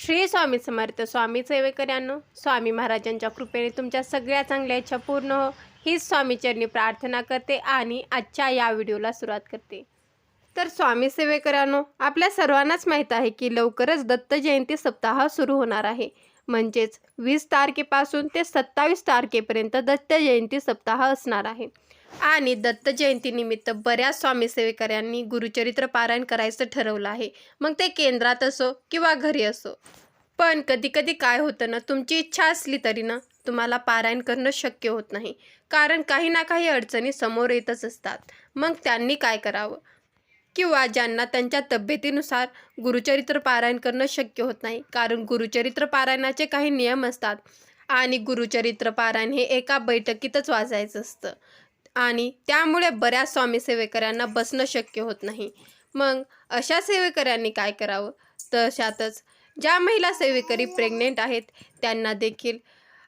श्री स्वामी समर्थ. स्वामी सेवेकऱ्यांनो, स्वामी महाराजांच्या कृपेने तुमच्या सगळ्या चांगल्या इच्छा पूर्ण हो हीच स्वामीचरणी प्रार्थना करते आणि आजच्या या व्हिडिओला सुरुवात करते. तर स्वामी सेवेकऱ्यांनो, आपल्या सर्वांनाच माहीत आहे की लवकरच दत्त जयंती सप्ताह सुरू होणार आहे. म्हणजेच 20 तारखेपासून ते 27 तारखेपर्यंत दत्त जयंती सप्ताह असणार आहे. आणि दत्त जयंतीनिमित्त बऱ्याच स्वामी सेवेकऱ्यांनी गुरुचरित्र पारायण करायचं ठरवलं आहे. मग ते केंद्रात असो किंवा घरी असो. पण कधीकधी काय होतं ना, तुमची इच्छा असली तरी ना तुम्हाला पारायण करणं शक्य होत नाही. कारण काही ना काही अडचणी समोर येतच असतात. मग त्यांनी काय करावं? किंवा ज्यांना त्यांच्या तब्येतीनुसार गुरुचरित्र पारायण करणं शक्य होत नाही, कारण गुरुचरित्र पारायणाचे काही नियम असतात आणि गुरुचरित्र पारायण हे एका बैठकीतच वाचायचं असतं आणि त्यामुळे बऱ्याच स्वामी सेवेकऱ्यांना बसणं शक्य होत नाही. मग अशा सेवेकऱ्यांनी काय करावं? तशातच ज्या महिला सेवेकरी प्रेग्नेंट आहेत त्यांना देखील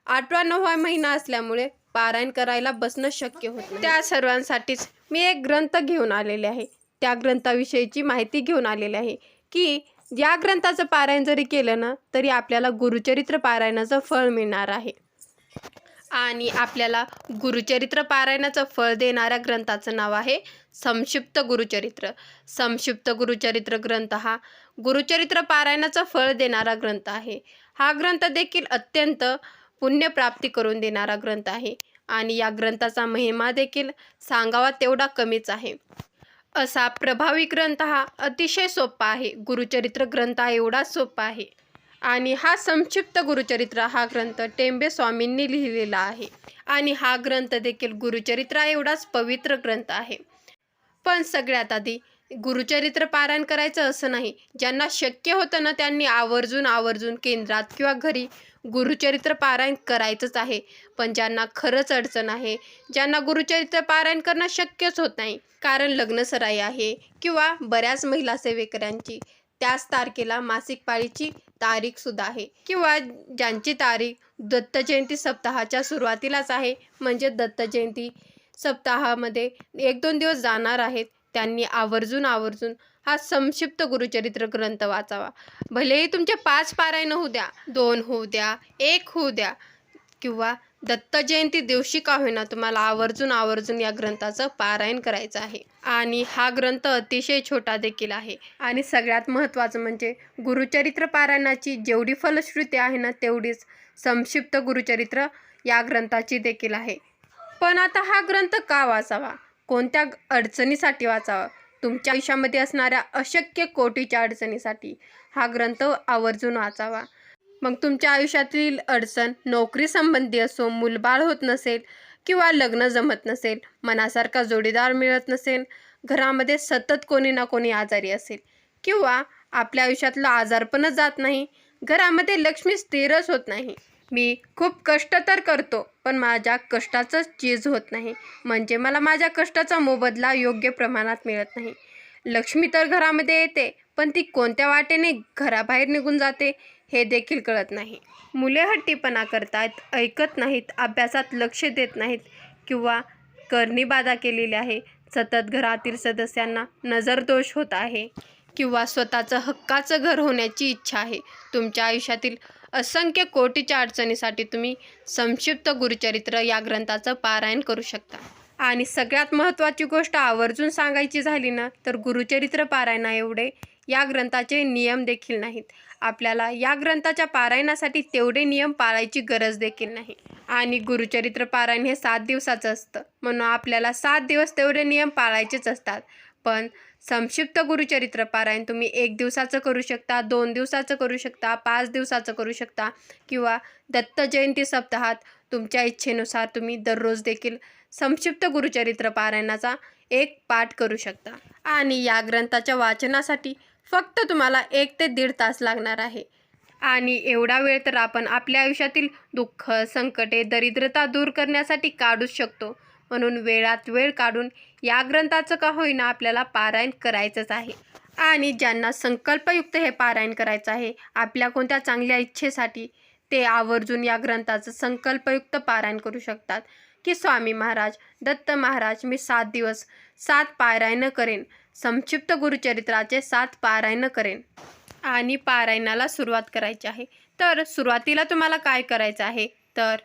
8वा-9वा महिना असल्यामुळे पारायण करायला बसणं शक्य होत नाही. त्या सर्वांसाठीच मी एक ग्रंथ घेऊन आलेले आहे. त्या ग्रंथाविषयीची माहिती घेऊन आलेली आहे की या ग्रंथाचं पारायण जरी केलं ना तरी आपल्याला गुरुचरित्र पारायणाचं फळ मिळणार आहे. आणि आपल्याला गुरुचरित्र पारायणाचं फळ देणाऱ्या ग्रंथाचं नाव आहे संक्षिप्त गुरुचरित्र. संक्षिप्त गुरुचरित्र ग्रंथ हा गुरुचरित्र पारायणाचं फळ देणारा ग्रंथ आहे. हा ग्रंथ देखील अत्यंत पुण्यप्राप्ती करून देणारा ग्रंथ आहे आणि या ग्रंथाचा महिमा देखील सांगावा तेवढा कमीच आहे. असा प्रभावी ग्रंथ हा अतिशय सोपा आहे. गुरुचरित्र ग्रंथ हा एवढाच सोपा आहे. आणि हा संक्षिप्त गुरुचरित्र हा ग्रंथ टेंबे स्वामींनी लिहिलेला आहे आणि हा ग्रंथ देखील गुरुचरित्रा एवढाच पवित्र ग्रंथ आहे. पण सगळ्यात आधी गुरुचरित्र पारायण करायचं असं नाही. ज्यांना शक्य होतं ना त्यांनी आवर्जून केंद्रात किंवा घरी गुरुचरित्र पारायण करायचंच आहे. पण ज्यांना खरंच अडचण आहे, ज्यांना गुरुचरित्र पारायण करणं शक्यच होत नाही, कारण लग्नसराई आहे किंवा बऱ्याच महिला सेवेकऱ्यांची त्याच तारखेला मासिक पाळीची तारीखसुद्धा आहे किंवा ज्यांची तारीख दत्त जयंती सप्ताहाच्या सुरुवातीलाच आहे, म्हणजे दत्त जयंती सप्ताहामध्ये 1-2 दिवस जाणार आहेत, त्यांनी आवर्जून हा संक्षिप्त गुरुचरित्र ग्रंथ वाचावा. भलेही तुमचे 5 पारायण होऊ द्या, 2 होऊ द्या, 1 होऊ द्या किंवा दत्त जयंती दिवशी का होईना तुम्हाला आवर्जून या ग्रंथाचं पारायण करायचं आहे. आणि हा ग्रंथ अतिशय छोटा देखील आहे. आणि सगळ्यात महत्त्वाचं म्हणजे गुरुचरित्र पारायणाची जेवढी फलश्रुती आहे ना तेवढीच संक्षिप्त गुरुचरित्र या ग्रंथाची देखील आहे. पण आता हा ग्रंथ का वाचावा? कोणत्या अडचणीसाठी वाचावा? तुमच्या आयुष्यामध्ये असणाऱ्या अशक्य कोटीच्या अडचणीसाठी हा ग्रंथ आवर्जून वाचावा. मग तुमच्या आयुष्यातील अडचण नोकरी संबंधी असो, मूलबाळ होत नसेल किंवा लग्न जमत नसेल, मनासारखा जोडीदार मिळत नसेल, घरामध्ये सतत कोणी ना कोणी आजारी असेल किंवा आपल्या आयुष्यातलं आजारपणच जात नाही, घरामध्ये लक्ष्मी स्थिरच होत नाही. मी खूप कष्ट तर करतो पण माझ्या कष्टाचंच चीज होत नाही, म्हणजे मला माझ्या कष्टाचा मोबदला योग्य प्रमाणात मिळत नाही. लक्ष्मी तर घरामध्ये येते पण ती कोणत्या वाटेने घराबाहेर निघून जाते हे देखील कळत नाही. मुले हट्टीपणा करतात, ऐकत नाहीत, अभ्यासात लक्ष देत नाहीत किंवा करणी-बाधा केलेली आहे, सतत घरातील सदस्यांना नजरदोष होत आहे किंवा स्वतःचं हक्काचं घर होण्याची इच्छा आहे. तुमच्या आयुष्यातील असंख्य कोटीच्या अडचणीसाठी तुम्ही संक्षिप्त गुरुचरित्र या ग्रंथाचं पारायण करू शकता. आणि सगळ्यात महत्त्वाची गोष्ट आवर्जून सांगायची झाली ना तर गुरुचरित्र पारायणा एवढे या ग्रंथाचे नियम देखील नाहीत. आपल्याला या ग्रंथाच्या पारायणासाठी तेवढे नियम पाळायची गरज देखील नाही. आणि गुरुचरित्र पारायण हे 7 दिवसाचं असतं, म्हणून आपल्याला 7 दिवस तेवढे नियम पाळायचेच असतात. पण संक्षिप्त गुरुचरित्र पारायण तुम्ही 1 दिवसाचं करू शकता, 2 दिवसाचं करू शकता, 5 दिवसाचं करू शकता किंवा दत्त जयंती सप्ताहात तुमच्या इच्छेनुसार तुम्ही दररोज देखील संक्षिप्त गुरुचरित्र पारायणाचा एक पाठ करू शकता. आणि या ग्रंथाच्या वाचनासाठी फक्त तुम्हाला 1 ते 1.5 तास लागणार आहे. आणि एवढा वेळ तर आपण आपल्या आयुष्यातील दुःख, संकटे, दरिद्रता दूर करण्यासाठी काढूच शकतो. म्हणून वेळात वेळ काढून या ग्रंथाचं का होईना आपल्याला पारायण करायचंच आहे. आणि ज्यांना संकल्पयुक्त हे पारायण करायचं आहे आपल्या कोणत्या चांगल्या इच्छेसाठी, ते आवर्जून या ग्रंथाचं संकल्पयुक्त पारायण करू शकतात की स्वामी महाराज, दत्त महाराज, मी 7 दिवस 7 पारायण करेन, संक्षिप्त गुरुचरित्राचे 7 पारायण करेन. आणि पारायणाला सुरुवात करायची आहे। तर सुरुवातीला तुम्हाला काय करायचं आहे, तर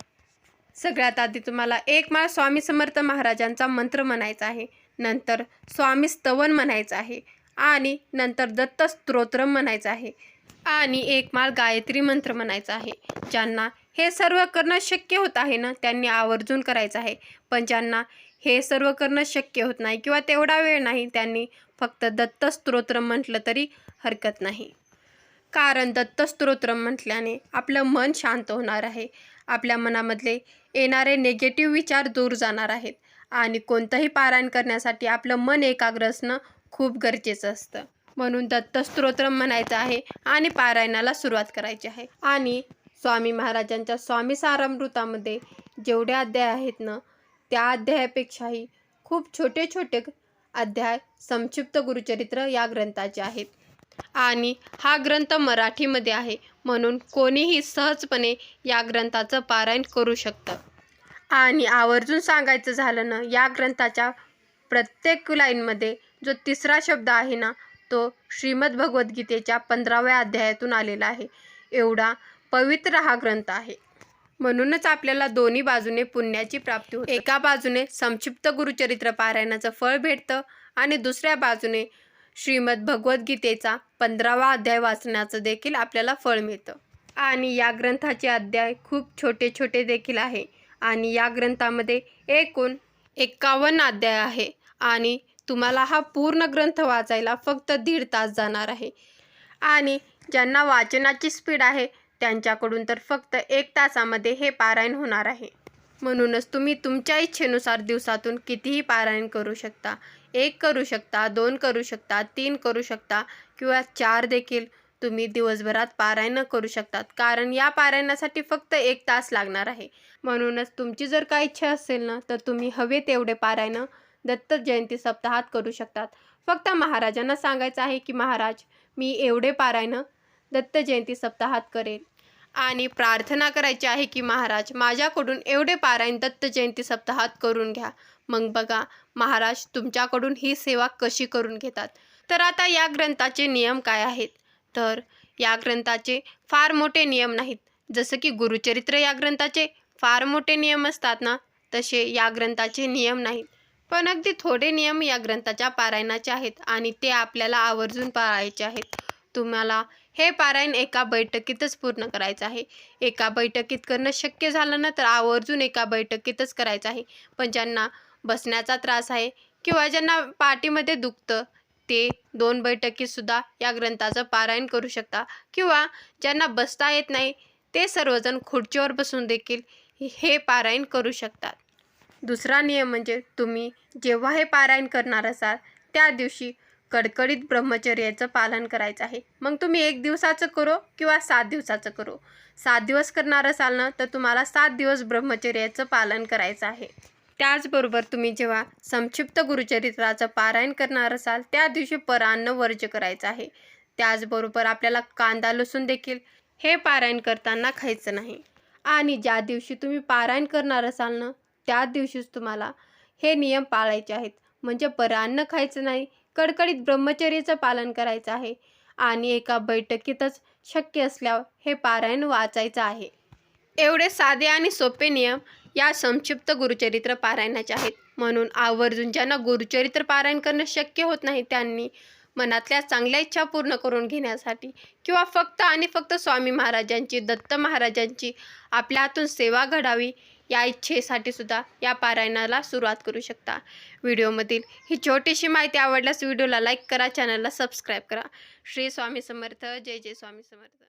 सगळ्यात आधी तुम्हाला एक माळ स्वामी समर्थ महाराजांचा मंत्र म्हणायचा आहे, नंतर स्वामी स्तवन म्हणायचं आहे आणि नंतर दत्त स्तोत्रम म्हणायचं आहे आणि एक माळ गायत्री मंत्र म्हणायचा आहे। ज्यांना हे सर्व करणं शक्य होत आहे ना, त्यांनी आवर्जून करायचं आहे। पण ज्यांना हे सर्व करणं शक्य होत नाही किंवा तेवढा वेळ नाही, त्यांनी फक्त दत्त स्तोत्रम म्हटलं तरी हरकत नाही। कारण दत्त स्तोत्रम म्हटल्याने आपलं मन शांत होणार आहे, आपल्या मनामधले येणारे निगेटिव्ह विचार दूर जाणार आहेत आणि कोणतंही पारायण करण्यासाठी आपलं मन एकाग्र असणं खूप गरजेचं असतं। म्हणून दत्त स्तोत्रम म्हणायचं आहे आणि पारायणाला सुरुवात करायची आहे। आणि स्वामी महाराजांच्या स्वामी सारामृतामध्ये जेवढे अध्याय आहेत ना, त्या अध्यायापेक्षाही खूप छोटे छोटे अध्याय संक्षिप्त गुरुचरित्र या ग्रंथाचे आहेत आणि हा ग्रंथ मराठीमध्ये आहे, म्हणून कोणीही सहजपणे या ग्रंथाचं पारायण करू शकतं। आणि आवर्जून सांगायचं झालं ना, या ग्रंथाच्या प्रत्येक लाईनमध्ये जो तिसरा शब्द आहे ना, तो श्रीमद भगवद्गीतेच्या 15व्या अध्यायातून आलेला आहे। एवढा पवित्र हा ग्रंथ आहे। म्हणूनच आपल्याला दोन्ही बाजूने पुण्याची प्राप्ती होते। एका बाजूने संक्षिप्त गुरुचरित्र पारायणाचं फळ भेटतं आणि दुसऱ्या बाजूने श्रीमद भगवद्गीतेचा 15वा अध्याय वाचण्याचं देखील आपल्याला फळ मिळतं। आणि या ग्रंथाचे अध्याय खूप छोटे छोटे देखील आहे आणि या ग्रंथामध्ये एकूण 51 अध्याय आहे आणि तुम्हाला हा पूर्ण ग्रंथ वाचायला फक्त 1.5 तास जाणार आहे। आणि ज्यांना वाचनाची स्पीड आहे त्यांच्याकडून तर फक्त 1 तासामध्ये हे पारायण होणार आहे। म्हणूनच तुम्ही तुमच्या इच्छेनुसार दिवसातून कितीही पारायण करू शकता। 1 करू शकता, 2 करू शकता, 3 करू शकता किंवा 4 देखील तुम्ही दिवसभरात पारायण करू शकतात, कारण या पारायणासाठी फक्त 1 तास लागणार आहे। म्हणूनच तुमची जर काही इच्छा असेल ना, तर तुम्ही हवे तेवढे पारायण दत्त जयंती सप्ताहात करू शकतात। फक्त महाराजांना सांगायचं आहे की महाराज, मी एवढे पारायण दत्त जयंती सप्ताहात करेल आणि प्रार्थना करायची आहे की महाराज, माझ्याकडून एवढे पारायण दत्त जयंती सप्ताहात करून घ्या। मग बघा महाराज तुमच्याकडून ही सेवा कशी करून घेतात। तर आता या ग्रंथाचे नियम काय आहेत, तर या ग्रंथाचे फार मोठे नियम नाहीत। जसं की गुरुचरित्र या ग्रंथाचे फार मोठे नियम असतात ना, तसे या ग्रंथाचे नियम नाहीत। पण अगदी थोडे नियम या ग्रंथाच्या पारायणाचे आहेत आणि ते आपल्याला आवर्जून पाळायचे आहेत। तुम्हाला हे पारायण एका बैठकीतच पूर्ण करायचं आहे। एका बैठकीत करणं शक्य झालं ना, तर आवर्जून एका बैठकीतच करायचं आहे। पण ज्यांना बसण्याचा त्रास आहे किंवा ज्यांना पाठीमध्ये दुखतं, ते 2 बैठकीतसुद्धा या ग्रंथाचं पारायण करू शकता किंवा ज्यांना बसता येत नाही ते सर्वजण खुर्चीवर बसून देखील हे पारायण करू शकतात। दुसरा नियम म्हणजे तुम्ही जेव्हा हे पारायण करणार असाल त्या दिवशी कडकडीत ब्रह्मचर्याचं पालन करायचं आहे। मग तुम्ही 1 दिवसाचं करो किंवा 7 दिवसाचं करो। 7 दिवस करणार असाल ना, तर तुम्हाला 7 दिवस ब्रह्मचर्याचं पालन करायचं आहे। त्याचबरोबर तुम्ही जेव्हा संक्षिप्त गुरुचरित्राचं पारायण करणार असाल त्या दिवशी परान्न वर्ज्य करायचं आहे। त्याचबरोबर आपल्याला कांदा लसूण देखील हे पारायण करताना खायचं नाही। आणि ज्या दिवशी तुम्ही पारायण करणार असाल ना, त्या दिवशीच तुम्हाला हे नियम पाळायचे आहेत। म्हणजे परान्न खायचं नाही, कडकडीत ब्रह्मचर्याचं पालन करायचं आहे आणि एका बैठकीतच शक्य असल्यावर हे पारायण वाचायचं आहे। एवढे साधे आणि सोपे नियम या संक्षिप्त गुरुचरित्र पारायणाचे आहेत। म्हणून आवर्जून ज्यांना गुरुचरित्र पारायण करणं शक्य होत नाही त्यांनी मनातल्या चांगल्या इच्छा पूर्ण करून घेण्यासाठी किंवा फक्त आणि फक्त स्वामी महाराजांची, दत्त महाराजांची आपल्या हातून सेवा घडावी या इच्छेसाठी सुद्धा या पारायणाला सुरुवात करू शकता। व्हिडिओमधील ही छोटीशी माहिती आवडल्यास व्हिडिओला लाईक करा, चॅनलला सबस्क्राईब करा। श्री स्वामी समर्थ, जय जय स्वामी समर्थ।